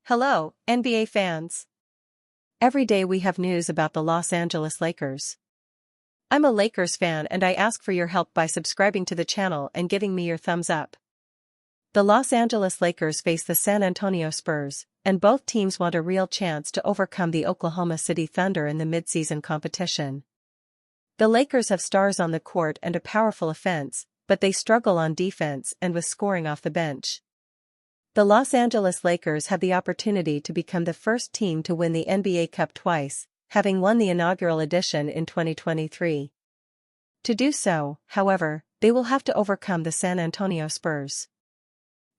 Hello, NBA fans. Every day we have news about the Los Angeles Lakers. I'm a Lakers fan and I ask for your help by subscribing to the channel and giving me your thumbs up. The Los Angeles Lakers face the San Antonio Spurs, and both teams want a real chance to overcome the Oklahoma City Thunder in the midseason competition. The Lakers have stars on the court and a powerful offense, but they struggle on defense and with scoring off the bench. The Los Angeles Lakers have the opportunity to become the first team to win the NBA Cup twice, having won the inaugural edition in 2023. To do so, however, they will have to overcome the San Antonio Spurs.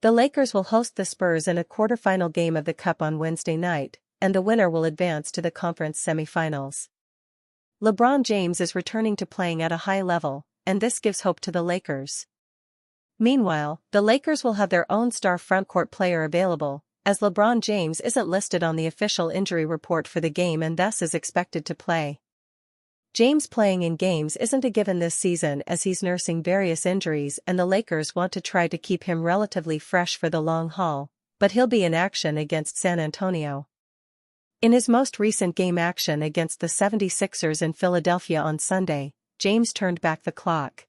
The Lakers will host the Spurs in a quarterfinal game of the Cup on Wednesday night, and the winner will advance to the conference semifinals. LeBron James is returning to playing at a high level, and this gives hope to the Lakers. Meanwhile, the Lakers will have their own star frontcourt player available, as LeBron James isn't listed on the official injury report for the game and thus is expected to play. James playing in games isn't a given this season as he's nursing various injuries and the Lakers want to try to keep him relatively fresh for the long haul, but he'll be in action against San Antonio. In his most recent game action against the 76ers in Philadelphia on Sunday, James turned back the clock.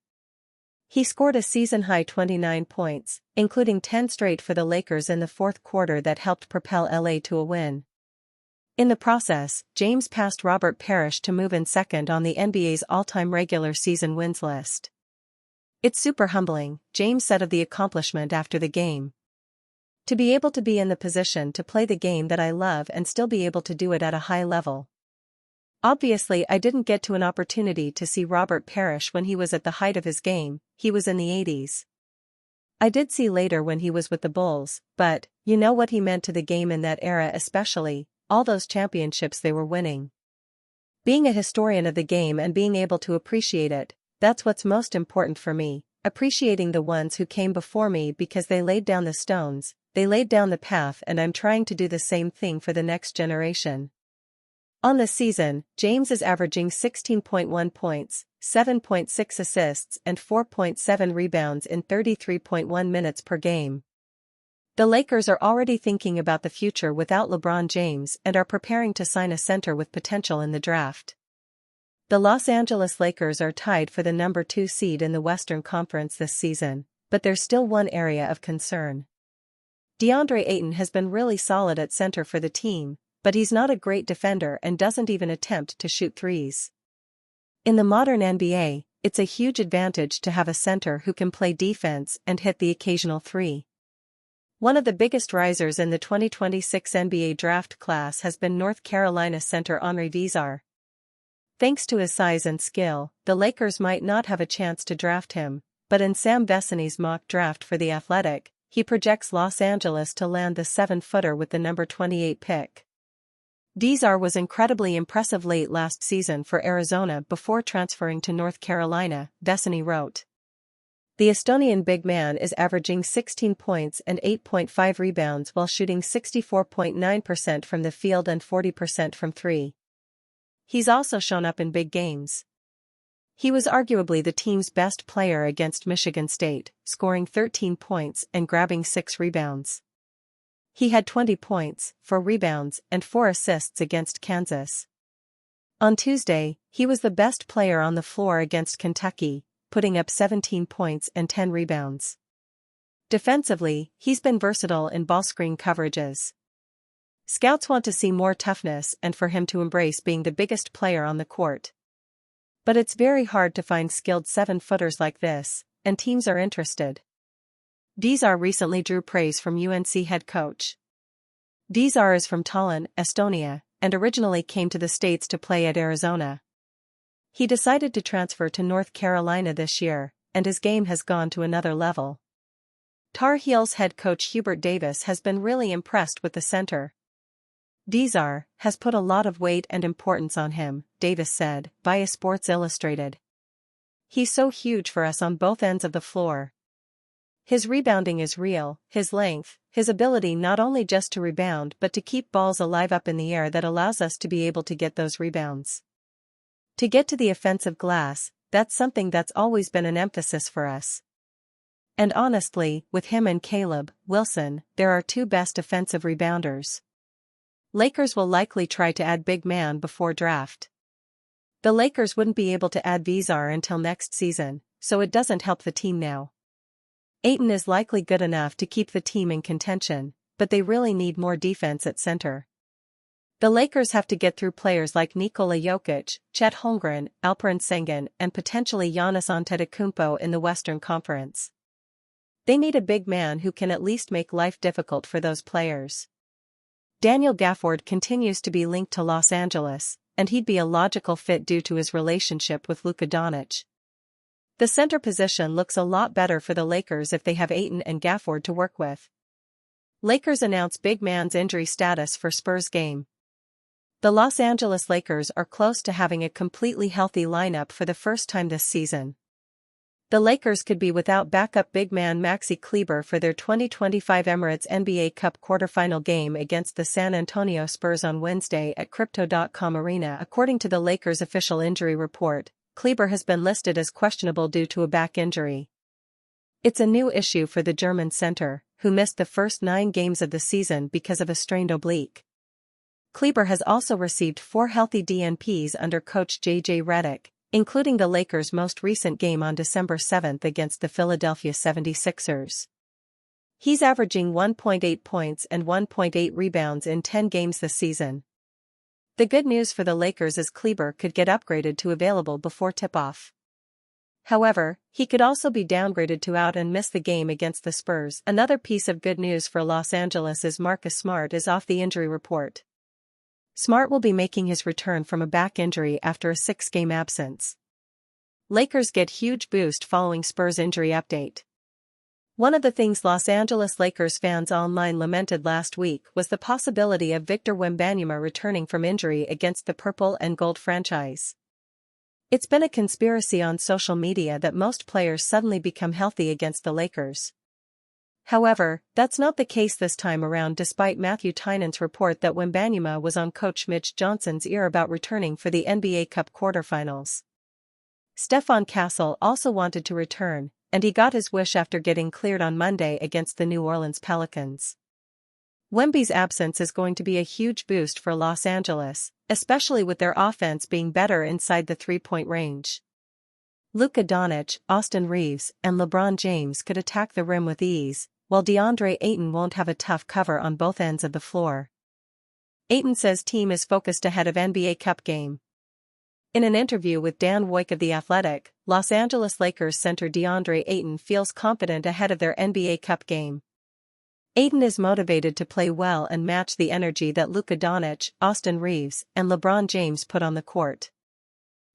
He scored a season-high 29 points, including 10 straight for the Lakers in the fourth quarter that helped propel LA to a win. In the process, James passed Robert Parrish to move in second on the NBA's all-time regular season wins list. "It's super humbling," James said of the accomplishment after the game. "To be able to be in the position to play the game that I love and still be able to do it at a high level. Obviously I didn't get to an opportunity to see Robert Parrish when he was at the height of his game, he was in the 80s. I did see later when he was with the Bulls, but, you know what he meant to the game in that era especially, all those championships they were winning. Being a historian of the game and being able to appreciate it, that's what's most important for me, appreciating the ones who came before me because they laid down the stones, they laid down the path and I'm trying to do the same thing for the next generation." On the season, James is averaging 16.1 points, 7.6 assists and 4.7 rebounds in 33.1 minutes per game. The Lakers are already thinking about the future without LeBron James and are preparing to sign a center with potential in the draft. The Los Angeles Lakers are tied for the number 2 seed in the Western Conference this season, but there's still one area of concern. DeAndre Ayton has been really solid at center for the team, but he's not a great defender and doesn't even attempt to shoot threes. In the modern NBA, it's a huge advantage to have a center who can play defense and hit the occasional three. One of the biggest risers in the 2026 NBA draft class has been North Carolina center Henri Vizar. Thanks to his size and skill, the Lakers might not have a chance to draft him, but in Sam Vecenie's mock draft for The Athletic, he projects Los Angeles to land the 7-footer with the number 28 pick. Vizar was incredibly impressive late last season for Arizona before transferring to North Carolina, Vecenie wrote. The Estonian big man is averaging 16 points and 8.5 rebounds while shooting 64.9% from the field and 40% from three. He's also shown up in big games. He was arguably the team's best player against Michigan State, scoring 13 points and grabbing 6 rebounds. He had 20 points, 4 rebounds, and 4 assists against Kansas. On Tuesday, he was the best player on the floor against Kentucky, putting up 17 points and 10 rebounds. Defensively, he's been versatile in ball screen coverages. Scouts want to see more toughness and for him to embrace being the biggest player on the court. But it's very hard to find skilled 7-footers like this, and teams are interested. Vizar recently drew praise from UNC head coach. Vizar is from Tallinn, Estonia, and originally came to the States to play at Arizona. He decided to transfer to North Carolina this year, and his game has gone to another level. Tar Heels head coach Hubert Davis has been really impressed with the center. Vizar has put a lot of weight and importance on him, Davis said, via Sports Illustrated. He's so huge for us on both ends of the floor. His rebounding is real, his length, his ability not only just to rebound but to keep balls alive up in the air that allows us to be able to get those rebounds. To get to the offensive glass, that's something that's always been an emphasis for us. And honestly, with him and Caleb Wilson, they're our two best defensive rebounders. Lakers will likely try to add big man before draft. The Lakers wouldn't be able to add Vizar until next season, so it doesn't help the team now. Ayton is likely good enough to keep the team in contention, but they really need more defense at center. The Lakers have to get through players like Nikola Jokic, Chet Holmgren, Alperen Sengun, and potentially Giannis Antetokounmpo in the Western Conference. They need a big man who can at least make life difficult for those players. Daniel Gafford continues to be linked to Los Angeles, and he'd be a logical fit due to his relationship with Luka Doncic. The center position looks a lot better for the Lakers if they have Ayton and Gafford to work with. Lakers announce big man's injury status for Spurs game. The Los Angeles Lakers are close to having a completely healthy lineup for the first time this season. The Lakers could be without backup big man Maxi Kleber for their 2025 Emirates NBA Cup quarterfinal game against the San Antonio Spurs on Wednesday at Crypto.com Arena. According to the Lakers' official injury report, Kleber has been listed as questionable due to a back injury. It's a new issue for the German center, who missed the first 9 games of the season because of a strained oblique. Kleber has also received 4 healthy DNPs under coach J.J. Redick, including the Lakers' most recent game on December 7 against the Philadelphia 76ers. He's averaging 1.8 points and 1.8 rebounds in 10 games this season. The good news for the Lakers is Kleber could get upgraded to available before tip-off. However, he could also be downgraded to out and miss the game against the Spurs. Another piece of good news for Los Angeles is Marcus Smart is off the injury report. Smart will be making his return from a back injury after a 6-game absence. Lakers get huge boost following Spurs injury update. One of the things Los Angeles Lakers fans online lamented last week was the possibility of Victor Wembanyama returning from injury against the Purple and Gold franchise. It's been a conspiracy on social media that most players suddenly become healthy against the Lakers. However, that's not the case this time around despite Matthew Tynan's report that Wembanyama was on coach Mitch Johnson's ear about returning for the NBA Cup quarterfinals. Stephon Castle also wanted to return, and he got his wish after getting cleared on Monday against the New Orleans Pelicans. Wemby's absence is going to be a huge boost for Los Angeles, especially with their offense being better inside the 3-point range. Luka Doncic, Austin Reeves, and LeBron James could attack the rim with ease, while DeAndre Ayton won't have a tough cover on both ends of the floor. Ayton says team is focused ahead of NBA Cup game. In an interview with Dan Woik of The Athletic, Los Angeles Lakers center DeAndre Ayton feels confident ahead of their NBA Cup game. Ayton is motivated to play well and match the energy that Luka Doncic, Austin Reeves, and LeBron James put on the court.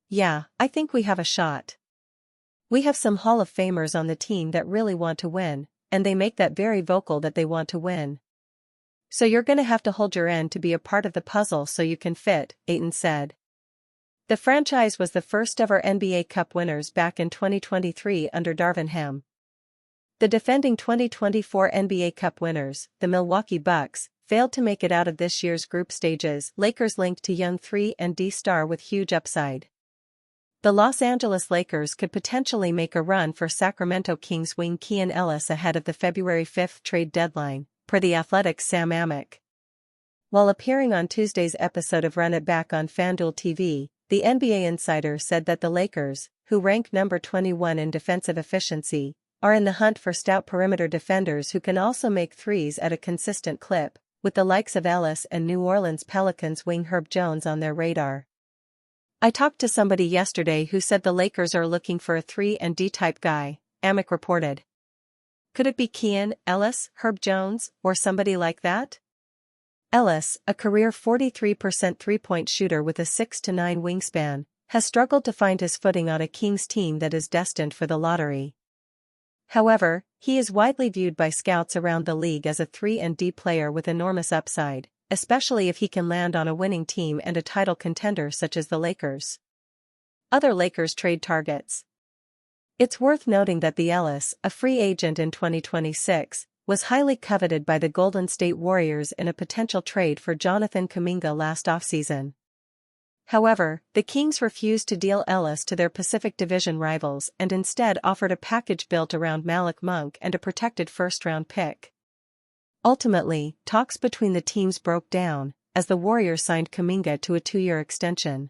Yeah, I think we have a shot. We have some Hall of Famers on the team that really want to win, and they make that very vocal that they want to win. So you're gonna have to hold your end to be a part of the puzzle so you can fit, Ayton said. The franchise was the first ever NBA Cup winners back in 2023 under Darvin Ham. The defending 2024 NBA Cup winners, the Milwaukee Bucks, failed to make it out of this year's group stages. Lakers linked to young 3-and-D star with huge upside. The Los Angeles Lakers could potentially make a run for Sacramento Kings wing Keon Ellis ahead of the February 5 trade deadline, per The Athletic's Sam Amick. While appearing on Tuesday's episode of Run It Back on FanDuel TV, the NBA insider said that the Lakers, who rank number 21 in defensive efficiency, are in the hunt for stout perimeter defenders who can also make threes at a consistent clip, with the likes of Ellis and New Orleans Pelicans wing Herb Jones on their radar. I talked to somebody yesterday who said the Lakers are looking for a 3-and-D type guy, Amick reported. Could it be Keon Ellis, Herb Jones, or somebody like that? Ellis, a career 43% three-point shooter with a 6'9" wingspan, has struggled to find his footing on a Kings team that is destined for the lottery. However, he is widely viewed by scouts around the league as a 3-and-D player with enormous upside, especially if he can land on a winning team and a title contender such as the Lakers. Other Lakers trade targets. It's worth noting that the Ellis, a free agent in 2026, was highly coveted by the Golden State Warriors in a potential trade for Jonathan Kuminga last offseason. However, the Kings refused to deal Ellis to their Pacific Division rivals and instead offered a package built around Malik Monk and a protected first-round pick. Ultimately, talks between the teams broke down, as the Warriors signed Kuminga to a 2-year extension.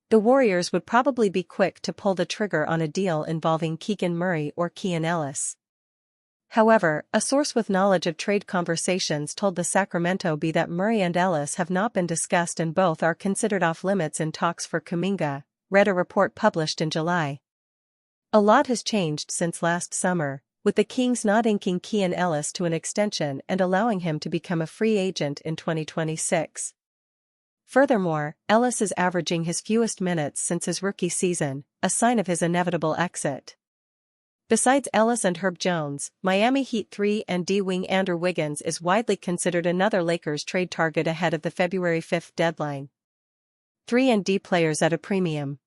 The Warriors would probably be quick to pull the trigger on a deal involving Keegan Murray or Keon Ellis. However, a source with knowledge of trade conversations told the Sacramento Bee that Murray and Ellis have not been discussed and both are considered off-limits in talks for Kuminga, read a report published in July. A lot has changed since last summer, with the Kings not inking Keon Ellis to an extension and allowing him to become a free agent in 2026. Furthermore, Ellis is averaging his fewest minutes since his rookie season, a sign of his inevitable exit. Besides Ellis and Herb Jones, Miami Heat 3-and-D wing Andrew Wiggins is widely considered another Lakers trade target ahead of the February 5 deadline. 3-and-D players at a premium.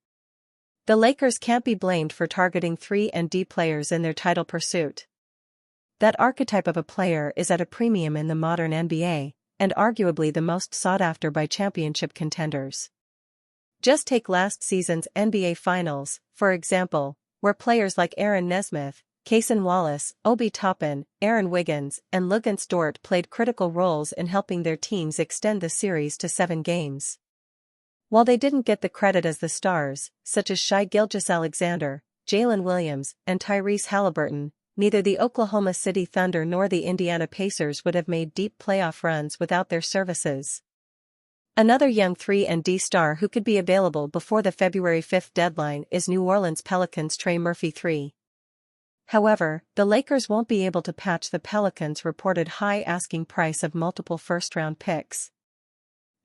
The Lakers can't be blamed for targeting 3-and-D players in their title pursuit. That archetype of a player is at a premium in the modern NBA, and arguably the most sought after by championship contenders. Just take last season's NBA Finals, for example, where players like Aaron Nesmith, Cason Wallace, Obi Toppin, Aaron Wiggins, and Luguentz Dort played critical roles in helping their teams extend the series to 7 games. While they didn't get the credit as the stars, such as Shai Gilgeous-Alexander, Jalen Williams, and Tyrese Halliburton, neither the Oklahoma City Thunder nor the Indiana Pacers would have made deep playoff runs without their services. Another young 3-and-D star who could be available before the February 5 deadline is New Orleans Pelicans' Trey Murphy III. However, the Lakers won't be able to patch the Pelicans' reported high asking price of multiple first-round picks.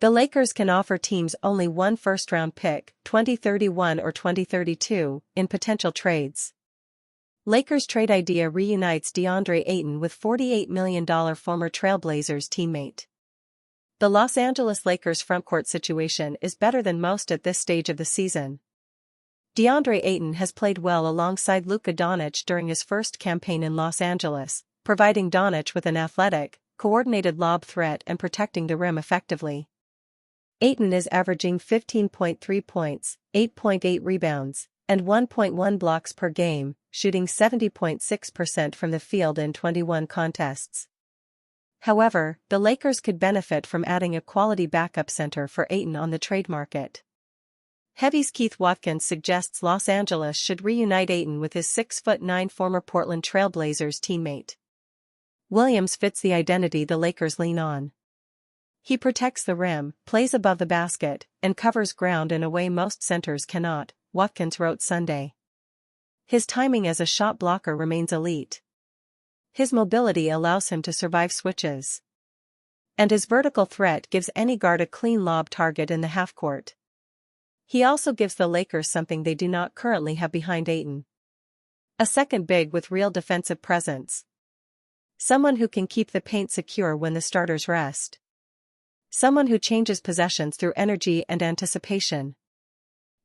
The Lakers can offer teams only one first-round pick, 2031 or 2032, in potential trades. Lakers trade idea reunites DeAndre Ayton with $48 million former Trailblazers teammate. The Los Angeles Lakers frontcourt situation is better than most at this stage of the season. DeAndre Ayton has played well alongside Luka Doncic during his first campaign in Los Angeles, providing Doncic with an athletic, coordinated lob threat and protecting the rim effectively. Ayton is averaging 15.3 points, 8.8 rebounds, and 1.1 blocks per game, shooting 70.6% from the field in 21 contests. However, the Lakers could benefit from adding a quality backup center for Ayton on the trade market. Heavy's Keith Watkins suggests Los Angeles should reunite Ayton with his 6'9" former Portland Trailblazers teammate. Williams fits the identity the Lakers lean on. He protects the rim, plays above the basket, and covers ground in a way most centers cannot, Watkins wrote Sunday. His timing as a shot blocker remains elite. His mobility allows him to survive switches. And his vertical threat gives any guard a clean lob target in the half-court. He also gives the Lakers something they do not currently have behind Ayton. A second big with real defensive presence. Someone who can keep the paint secure when the starters rest. Someone who changes possessions through energy and anticipation.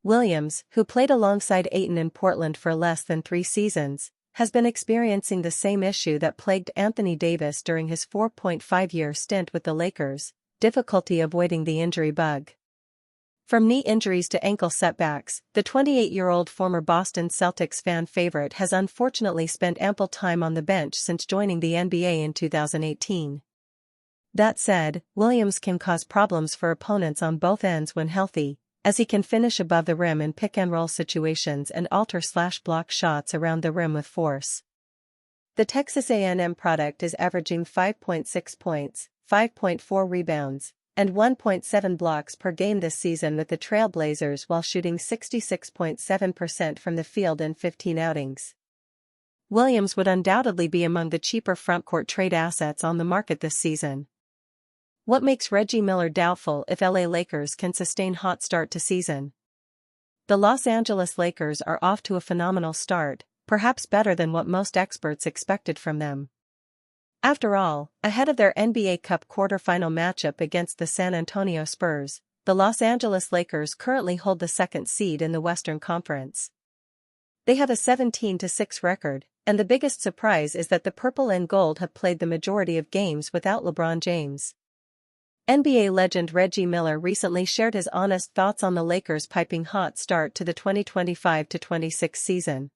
Williams, who played alongside Ayton in Portland for less than 3 seasons, has been experiencing the same issue that plagued Anthony Davis during his 4.5-year stint with the Lakers, difficulty avoiding the injury bug. From knee injuries to ankle setbacks, the 28-year-old former Boston Celtics fan favorite has unfortunately spent ample time on the bench since joining the NBA in 2018. That said, Williams can cause problems for opponents on both ends when healthy, as he can finish above the rim in pick-and-roll situations and alter/block shots around the rim with force. The Texas A&M product is averaging 5.6 points, 5.4 rebounds, and 1.7 blocks per game this season with the Trailblazers while shooting 66.7% from the field in 15 outings. Williams would undoubtedly be among the cheaper frontcourt trade assets on the market this season. What makes Reggie Miller doubtful if LA Lakers can sustain hot start to season? The Los Angeles Lakers are off to a phenomenal start, perhaps better than what most experts expected from them. After all, ahead of their NBA Cup quarterfinal matchup against the San Antonio Spurs, the Los Angeles Lakers currently hold the 2nd seed in the Western Conference. They have a 17-6 record, and the biggest surprise is that the purple and gold have played the majority of games without LeBron James. NBA legend Reggie Miller recently shared his honest thoughts on the Lakers' piping hot start to the 2025-26 season.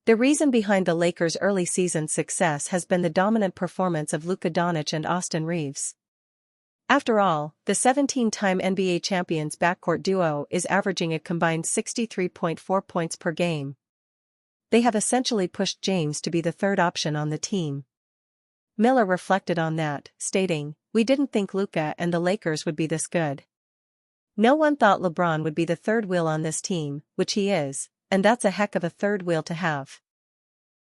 The reason behind the Lakers' early season success has been the dominant performance of Luka Doncic and Austin Reeves. After all, the 17-time NBA champions backcourt duo is averaging a combined 63.4 points per game. They have essentially pushed James to be the third option on the team. Miller reflected on that, stating, "We didn't think Luka and the Lakers would be this good. No one thought LeBron would be the third wheel on this team, which he is, and that's a heck of a third wheel to have."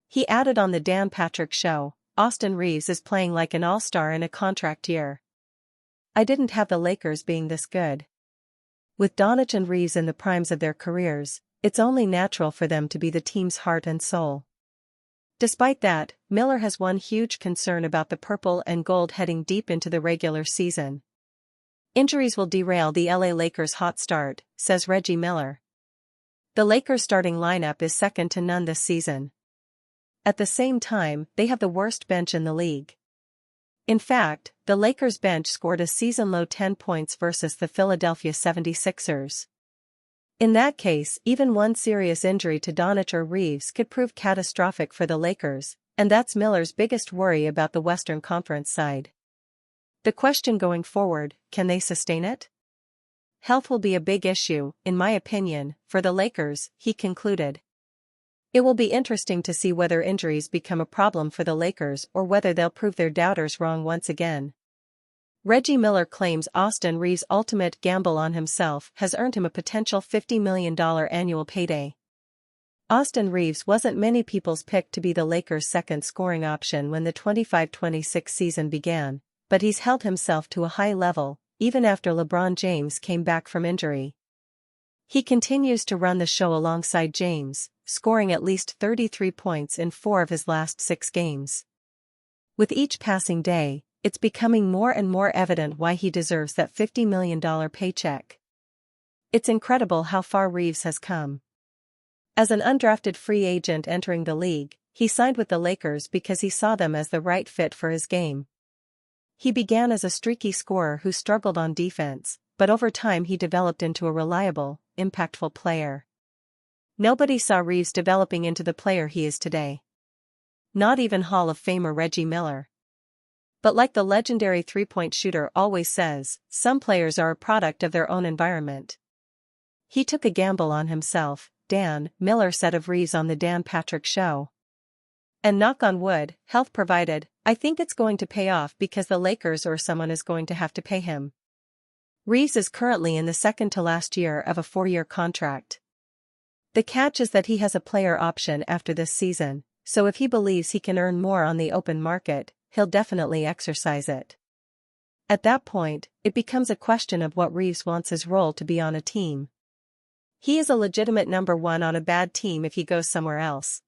He added on the Dan Patrick Show, "Austin Reeves is playing like an all-star in a contract year. I didn't have the Lakers being this good." With Doncic and Reeves in the primes of their careers, it's only natural for them to be the team's heart and soul. Despite that, Miller has one huge concern about the purple and gold heading deep into the regular season. "Injuries will derail the LA Lakers' hot start," says Reggie Miller. "The Lakers' starting lineup is second to none this season. At the same time, they have the worst bench in the league. In fact, the Lakers' bench scored a season-low 10 points versus the Philadelphia 76ers. In that case, even one serious injury to Doncic or Reeves could prove catastrophic for the Lakers, and that's Miller's biggest worry about the Western Conference side. The question going forward, can they sustain it? Health will be a big issue, in my opinion, for the Lakers," he concluded. "It will be interesting to see whether injuries become a problem for the Lakers or whether they'll prove their doubters wrong once again." Reggie Miller claims Austin Reeves' ultimate gamble on himself has earned him a potential $50 million annual payday. Austin Reeves wasn't many people's pick to be the Lakers' second scoring option when the 25-26 season began, but he's held himself to a high level, even after LeBron James came back from injury. He continues to run the show alongside James, scoring at least 33 points in 4 of his last 6 games. With each passing day, it's becoming more and more evident why he deserves that $50 million paycheck. It's incredible how far Reeves has come. As an undrafted free agent entering the league, he signed with the Lakers because he saw them as the right fit for his game. He began as a streaky scorer who struggled on defense, but over time he developed into a reliable, impactful player. Nobody saw Reeves developing into the player he is today. Not even Hall of Famer Reggie Miller. But like the legendary three-point shooter always says, some players are a product of their own environment. He took a gamble on himself, Dan, Miller said of Reeves on the Dan Patrick Show. "And knock on wood, health provided, I think it's going to pay off because the Lakers or someone is going to have to pay him." Reeves is currently in the second to last year of a 4-year contract. The catch is that he has a player option after this season, so if he believes he can earn more on the open market, he'll definitely exercise it. At that point, it becomes a question of what Reeves wants his role to be on a team. He is a legitimate number 1 on a bad team if he goes somewhere else.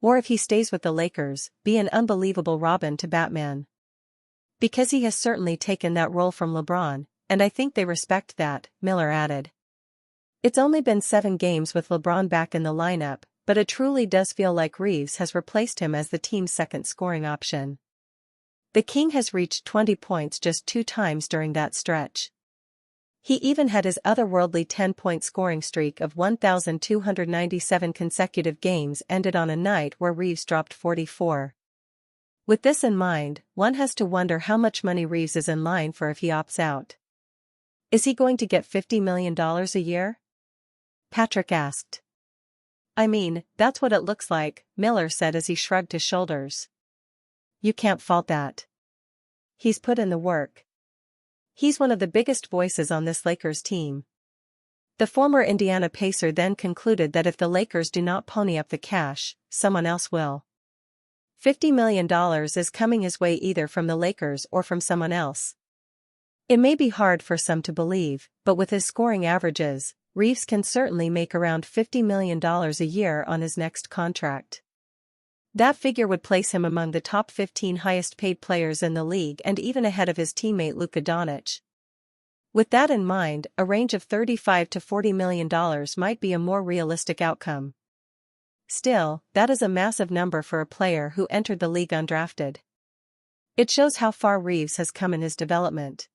Or if he stays with the Lakers, be an unbelievable Robin to Batman. Because he has certainly taken that role from LeBron, and I think they respect that, Miller added. It's only been 7 games with LeBron back in the lineup, but it truly does feel like Reeves has replaced him as the team's second scoring option. The King has reached 20 points just 2 times during that stretch. He even had his otherworldly 10-point scoring streak of 1,297 consecutive games ended on a night where Reeves dropped 44. With this in mind, one has to wonder how much money Reeves is in line for if he opts out. Is he going to get $50 million a year? Patrick asked. "I mean, that's what it looks like," Miller said as he shrugged his shoulders. "You can't fault that. He's put in the work. He's one of the biggest voices on this Lakers team." The former Indiana Pacer then concluded that if the Lakers do not pony up the cash, someone else will. $50 million is coming his way either from the Lakers or from someone else. It may be hard for some to believe, but with his scoring averages, Reeves can certainly make around $50 million a year on his next contract. That figure would place him among the top 15 highest-paid players in the league and even ahead of his teammate Luka Doncic. With that in mind, a range of $35 to $40 million might be a more realistic outcome. Still, that is a massive number for a player who entered the league undrafted. It shows how far Reeves has come in his development.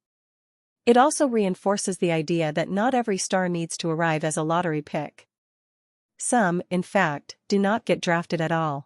It also reinforces the idea that not every star needs to arrive as a lottery pick. Some, in fact, do not get drafted at all.